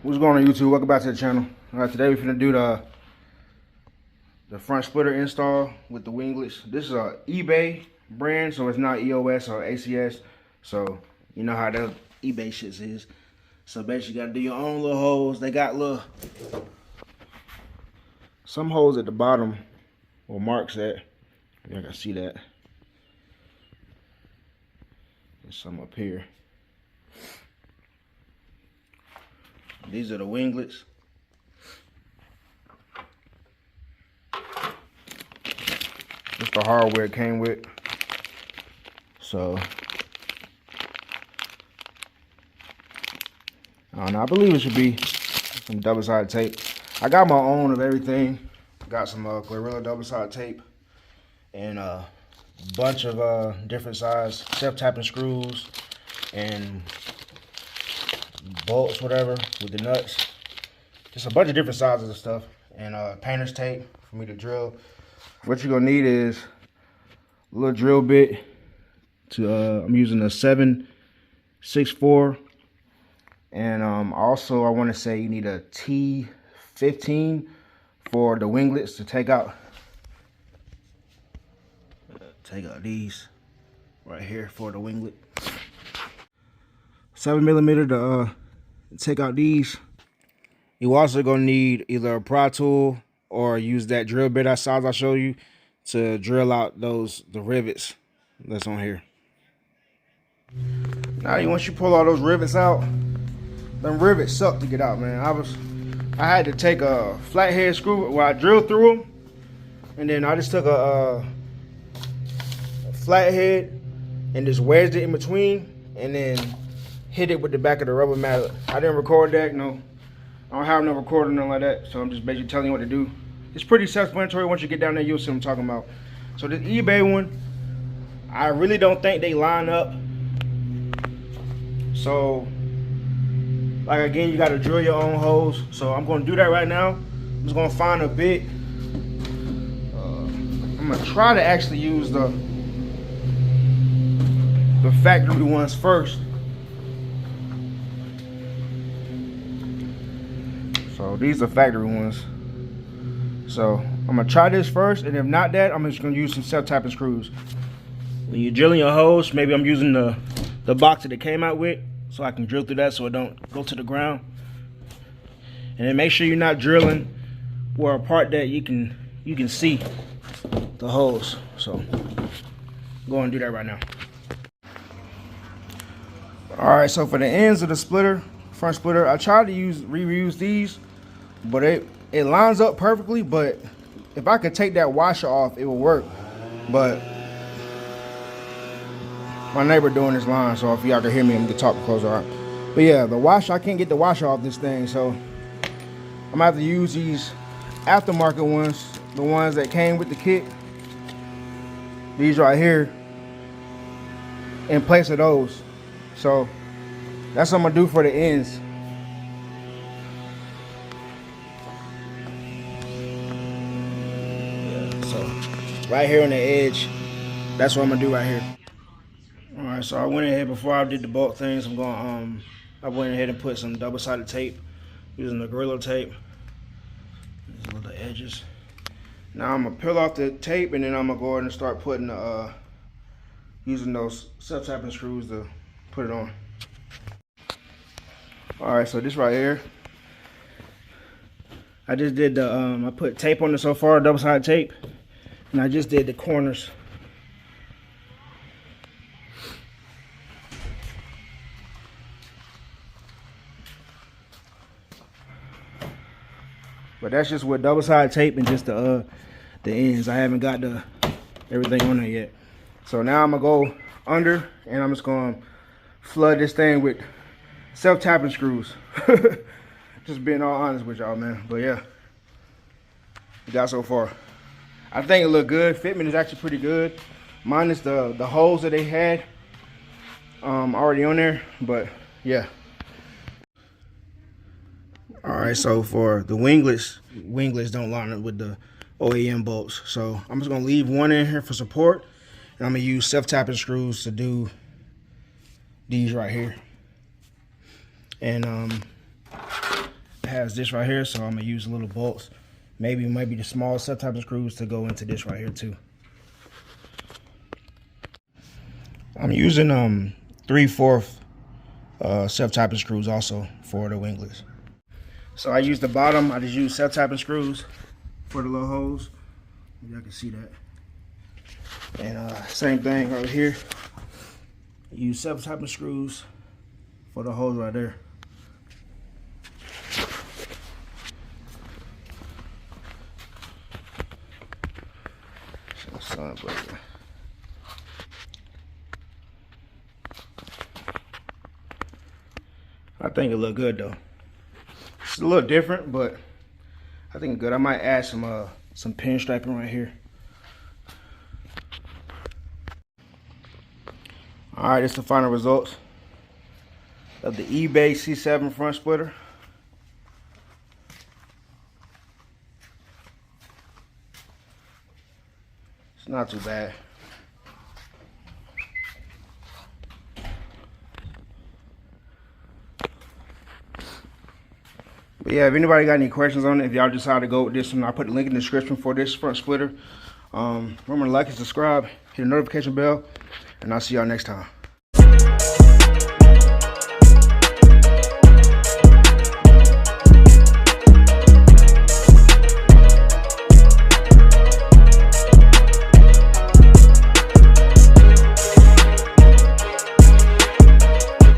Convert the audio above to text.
What's going on, YouTube? Welcome back to the channel. Today we're gonna do the front splitter install with the winglets. This is a eBay brand, so it's not EOS or ACS. So you know how the eBay shit is. So basically, you gotta do your own little holes. They got some holes at the bottom where marks at. You can see that. There's some up here. These are the winglets. That's the hardware it came with. So I don't know. I believe it should be some double-sided tape. I got my own of everything. Got some Gorilla double-sided tape and a bunch of different size self-tapping screws and bolts, whatever, with the nuts. Just a bunch of different sizes of stuff. And painter's tape for me to drill. What you're gonna need is a little drill bit. I'm using a 7.64. And also I want to say you need a T15 for the winglets to take out these right here for the winglet. 7mm to take out these. You also gonna need either a pry tool or use that drill bit size I showed you to drill out the rivets that's on here. Now once you pull all those rivets out, them rivets suck to get out, man. I had to take a flathead screw where I drilled through them, and then I just took a flathead and just wedged it in between, and then hit it with the back of the rubber mallet. I didn't record that, no. I don't have no recording, nothing like that. So I'm just basically telling you what to do. It's pretty self-explanatory. Once you get down there, you'll see what I'm talking about. So this eBay one, I really don't think they line up. So, like again, you gotta drill your own holes. So I'm gonna do that right now. I'm just gonna find a bit. I'm gonna try to actually use the factory ones first. So these are factory ones. So I'm gonna try this first, and if not that, I'm just gonna use some self-tapping screws. When you're drilling your holes, maybe I'm using the box that it came out with, so I can drill through that so it don't go to the ground. And then make sure you're not drilling where a part that you can see the holes. So go and do that right now. All right, so for the ends of the splitter, front splitter, I tried to reuse these, but it lines up perfectly. But if I could take that washer off, it would work. But my neighbor doing this line, so if y'all can hear me, I'm gonna talk closer. All right. But yeah, the washer, I can't get the washer off this thing, so I'm gonna have to use these aftermarket ones, the ones that came with the kit. These right here, in place of those. So that's what I'm gonna do for the ends. So right here on the edge, that's what I'm gonna do right here. All right, so I went ahead before I did the bolt things. I went ahead and put some double-sided tape using the Gorilla tape. These little edges. Now I'm gonna peel off the tape, and then I'm gonna go ahead and start putting using those self-tapping screws to put it on. All right, so this right here, I just did I put tape on it so far, double-sided tape, and I just did the corners. But that's just with double-sided tape and just the ends. I haven't got everything on there yet. So now I'm gonna go under, and I'm just gonna flood this thing with self-tapping screws. Just being all honest with y'all, man. But yeah, we got so far. I think it looked good. Fitment is actually pretty good, minus the holes that they had already on there. But yeah. All right, so for the winglets don't line up with the OEM bolts. So I'm just gonna leave one in here for support, and I'm gonna use self-tapping screws to do these right here. And has this right here, so I'm gonna use little bolts. Maybe the small subtype of screws to go into this right here too. I'm using 3/4 self-type of screws also for the winglets. So I use the bottom. I just use self-type of screws for the little holes. Y'all can see that. And same thing right here. Use self-type of screws for the holes right there. I think it look good though. It's a little different, but I think it's good. I might add some pin striping right here. All right, this is the final results of the eBay C7 front splitter. It's not too bad. But yeah, if anybody got any questions on it, if y'all decide to go with this one, I'll put the link in the description for this front splitter. Remember to like and subscribe, hit the notification bell, and I'll see y'all next time.